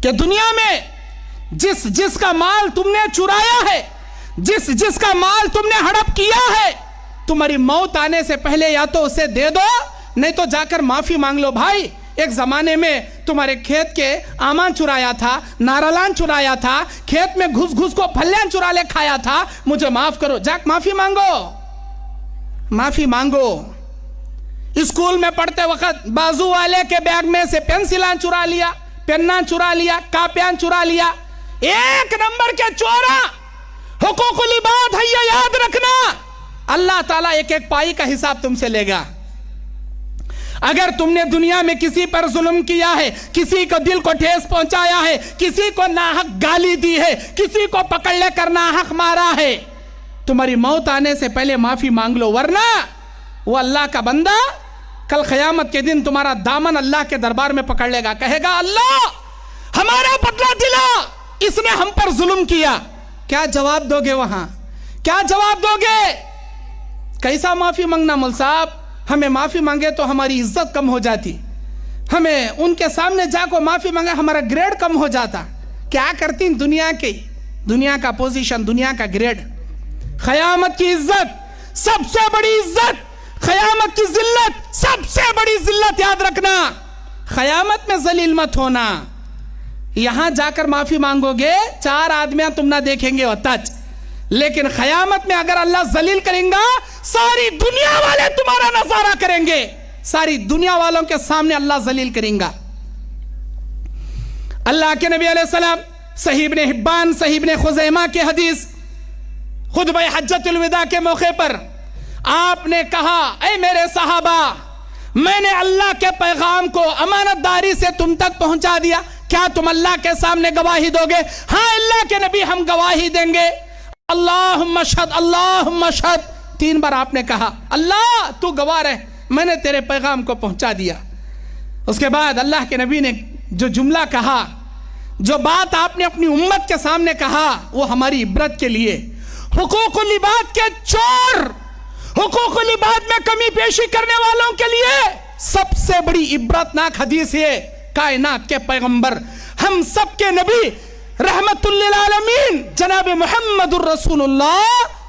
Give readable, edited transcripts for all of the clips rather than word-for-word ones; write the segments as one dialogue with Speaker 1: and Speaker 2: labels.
Speaker 1: کہ دنیا میں جس کا مال تم نے چرایا ہے، جس کا مال تم نے ہڑپ کیا ہے، تمہاری موت آنے سے پہلے یا تو اسے دے دو، نہیں تو جا کر معافی مانگ لو۔ بھائی ایک زمانے میں تمہارے کھیت کے آمان چرایا تھا، نارالان چرایا تھا، کھیت میں گھس گھس کو پھلیاں چرا لے کھایا تھا، مجھے معاف کرو، جا معافی مانگو، معافی مانگو۔ اسکول میں پڑھتے وقت بازو والے کے بیگ میں سے پینسلاں چرا لیا، پیناں چرا لیا، کاپیاں چرا لیا، ایک نمبر کے چورا، حقوق العباد ہے یہ یاد رکھنا، اللہ تعالیٰ ایک ایک پائی کا حساب تم سے لے گا۔ اگر تم نے دنیا میں کسی پر ظلم کیا ہے، کسی کو دل کو ٹھیس پہنچایا ہے، کسی کو ناحق گالی دی ہے، کسی کو پکڑ لے کر ناحق مارا ہے، تمہاری موت آنے سے پہلے معافی مانگ لو، ورنہ وہ اللہ کا بندہ کل قیامت کے دن تمہارا دامن اللہ کے دربار میں پکڑ لے گا، کہے گا اللہ ہمارا بدلہ دلا، اس نے ہم پر ظلم کیا۔ کیا جواب دو گے وہاں؟ کیا جواب دو گے؟ کیسا معافی مانگنا مول صاحب؟ ہمیں معافی مانگے تو ہماری عزت کم ہو جاتی، ہمیں ان کے سامنے جا کو معافی مانگے ہمارا گریڈ کم ہو جاتا۔ کیا کرتی دنیا کا پوزیشن، دنیا کا گریڈ، قیامت کی عزت سب سے بڑی عزت، قیامت کی ذلت سب سے بڑی ذلت، یاد رکھنا، قیامت میں ذلیل مت ہونا۔ یہاں جا کر معافی مانگو گے 4 آدمیاں تم نہ دیکھیں گے وتج، لیکن قیامت میں اگر اللہ ذلیل کریں گا ساری دنیا والے تمہارا نظارہ کریں گے، ساری دنیا والوں کے سامنے اللہ ذلیل کریں گا۔ اللہ کے نبی علیہ السلام صحیح ابن حبان، صحیح ابن خزیمہ کی حدیث، خطبہ حجۃ الوداع کے موقع پر آپ نے کہا اے میرے صحابہ، میں نے اللہ کے پیغام کو امانت داری سے تم تک پہنچا دیا، کیا تم اللہ کے سامنے گواہی دو گے؟ ہاں اللہ کے نبی ہم گواہی دیں گے۔ اللہم اشہد، اللہم اشہد، 3 بار آپ نے کہا اللہ تو گواہ رہ، میں نے تیرے پیغام کو پہنچا دیا۔ اس کے بعد اللہ کے نبی نے جو جملہ کہا، جو بات آپ نے اپنی امت کے سامنے کہا، وہ ہماری عبرت کے لیے، حقوق العباد کے چور، حقوق العباد میں کمی پیشی کرنے والوں کے لیے سب سے بڑی عبرتناک حدیث ہے۔ کائنات کے پیغمبر، ہم سب کے نبی، رحمت للعالمین جناب محمد الرسول اللہ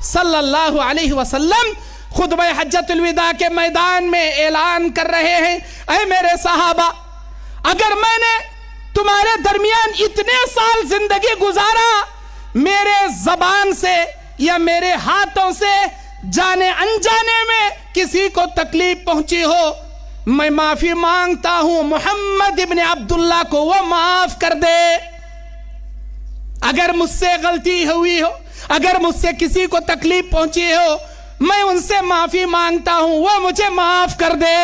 Speaker 1: صلی اللہ علیہ وسلم خطبہ حجۃ الوداع کے میدان میں اعلان کر رہے ہیں، اے میرے صحابہ، اگر میں نے تمہارے درمیان اتنے سال زندگی گزارا، میرے زبان سے یا میرے ہاتھوں سے جانے انجانے میں کسی کو تکلیف پہنچی ہو، میں معافی مانگتا ہوں محمد ابن عبداللہ کو وہ معاف کر دے۔ اگر مجھ سے غلطی ہوئی ہو، اگر مجھ سے کسی کو تکلیف پہنچی ہو، میں ان سے معافی مانگتا ہوں، وہ مجھے معاف کر دے۔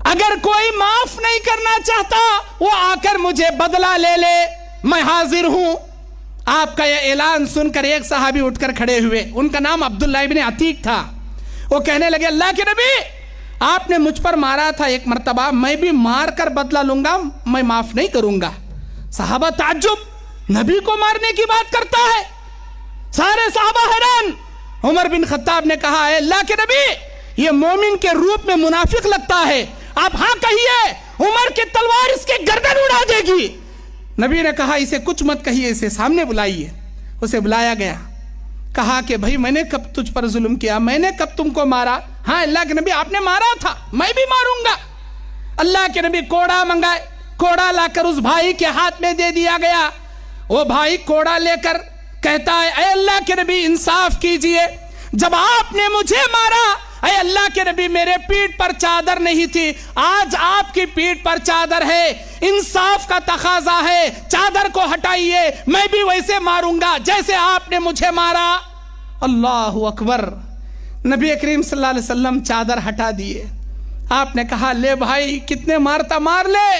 Speaker 1: اگر کوئی معاف نہیں کرنا چاہتا، وہ آ کر مجھے بدلہ لے لے، میں حاضر ہوں۔ آپ کا یہ اعلان سن کر ایک صحابی اٹھ کر کھڑے ہوئے، ان کا نام عبداللہ ابن عتیق تھا۔ وہ کہنے لگے اللہ کے نبی، آپ نے مجھ پر مارا تھا ایک مرتبہ، میں بھی مار کر بدلہ لوں گا، میں معاف نہیں کروں گا۔ صحابہ تعجب، نبی کو مارنے کی بات کرتا ہے، سارے صحابہ حیران۔ عمر بن خطاب نے کہا اے اللہ کے نبی، یہ مومن کے روپ میں منافق لگتا ہے، آپ ہاں کہیے، عمر کی تلوار اس کے گردن اڑا دے گی۔ نبی نے کہا اسے کچھ مت کہیے، اسے سامنے بلائیے۔ اسے بلایا گیا، کہا کہ بھائی میں نے کب تجھ پر ظلم کیا، میں نے کب تم کو مارا؟ ہاں اللہ کے نبی آپ نے مارا تھا، میں بھی ماروں گا۔ اللہ کے نبی کوڑا منگائے، کوڑا لا کر اس بھائی کے ہاتھ میں دے دیا گیا۔ وہ بھائی کوڑا لے کر کہتا ہے اے اللہ کے نبی انصاف کیجئے، جب آپ نے مجھے مارا، اے اللہ کے نبی میرے پیٹھ پر چادر نہیں تھی، آج آپ کی پیٹھ پر چادر ہے، انصاف کا تقاضا ہے، چادر کو ہٹائیے، میں بھی ویسے ماروں گا جیسے آپ نے مجھے مارا۔ اللہ اکبر۔ نبی کریم صلی اللہ علیہ وسلم چادر ہٹا دیے۔ آپ نے کہا لے بھائی کتنے مارتا مار لے،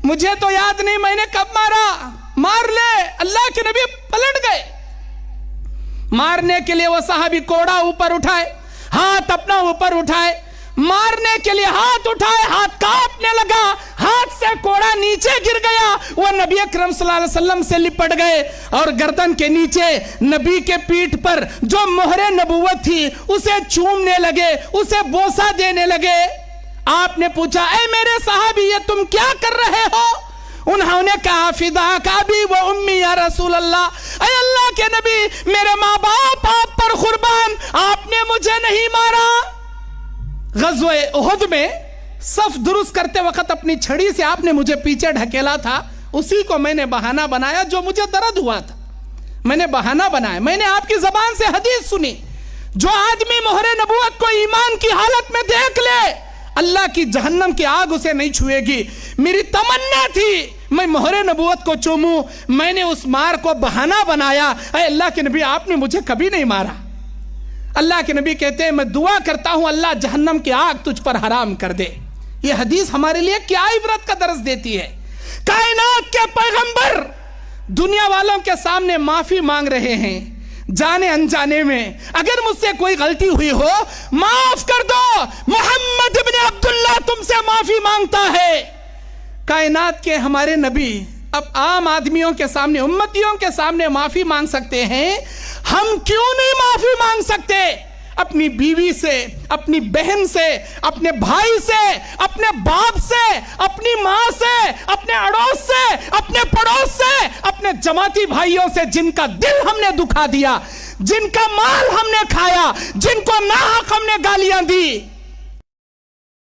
Speaker 1: مجھے تو یاد نہیں میں نے کب مارا، مار لے۔ اللہ کے نبی پلٹ گئے، مارنے کے لیے وہ صحابی کوڑا اوپر اٹھائے، ہاتھ اپنا اوپر اٹھائے، مارنے کے لیے ہاتھ اٹھائے، ہاتھ کانپنے لگا، ہاتھ سے کوڑا نیچے گر گیا، وہ نبی اکرم صلی اللہ علیہ وسلم سے لپٹ گئے اور گردن کے نیچے نبی کے پیٹھ پر جو مہر نبوت تھی اسے چومنے لگے، اسے بوسہ دینے لگے۔ آپ نے پوچھا اے میرے صحابی یہ تم کیا کر رہے ہو؟ انہوں نے کہا فداک ابی و امی یا رسول اللہ، اے اللہ کے نبی میرے ماں باپ آپ پر قربان، آپ نے مجھے نہیں مارا۔ غزوہ احد میں صف درست کرتے وقت اپنی چھڑی سے آپ نے مجھے پیچھے ڈھکیلا تھا، اسی کو میں نے بہانہ بنایا جو مجھے درد ہوا تھا، میں نے بہانہ بنایا۔ میں نے آپ کی زبان سے حدیث سنی، جو آدمی مہر نبوت کو ایمان کی حالت میں دیکھ لے اللہ کی جہنم کی آگ اسے نہیں چھوئے گی۔ میری تمنا تھی میں مہر نبوت کو چوموں، میں نے اس مار کو بہانہ بنایا۔ اے اللہ کے نبی آپ نے مجھے کبھی نہیں مارا۔ اللہ کے نبی کہتے ہیں میں دعا کرتا ہوں اللہ جہنم کی آگ تجھ پر حرام کر دے۔ یہ حدیث ہمارے لیے کیا عبرت کا درس دیتی ہے؟ کائنات کے پیغمبر دنیا والوں کے سامنے معافی مانگ رہے ہیں، جانے انجانے میں اگر مجھ سے کوئی غلطی ہوئی ہو معاف کر دو، محمد ابن عبداللہ تم سے معافی مانگتا ہے۔ کائنات کے ہمارے نبی اب عام آدمیوں کے سامنے، امتیوں کے سامنے معافی مانگ سکتے ہیں، ہم کیوں نہیں معافی مانگ سکتے؟ اپنی بیوی سے، اپنی بہن سے، اپنے بھائی سے، اپنے باپ سے، اپنی ماں سے، اپنے اڑوس سے، اپنے پڑوس سے، اپنے جماعتی بھائیوں سے جن کا دل ہم نے دکھا دیا، جن کا مال ہم نے کھایا، جن کو ناحق ہم نے گالیاں دی،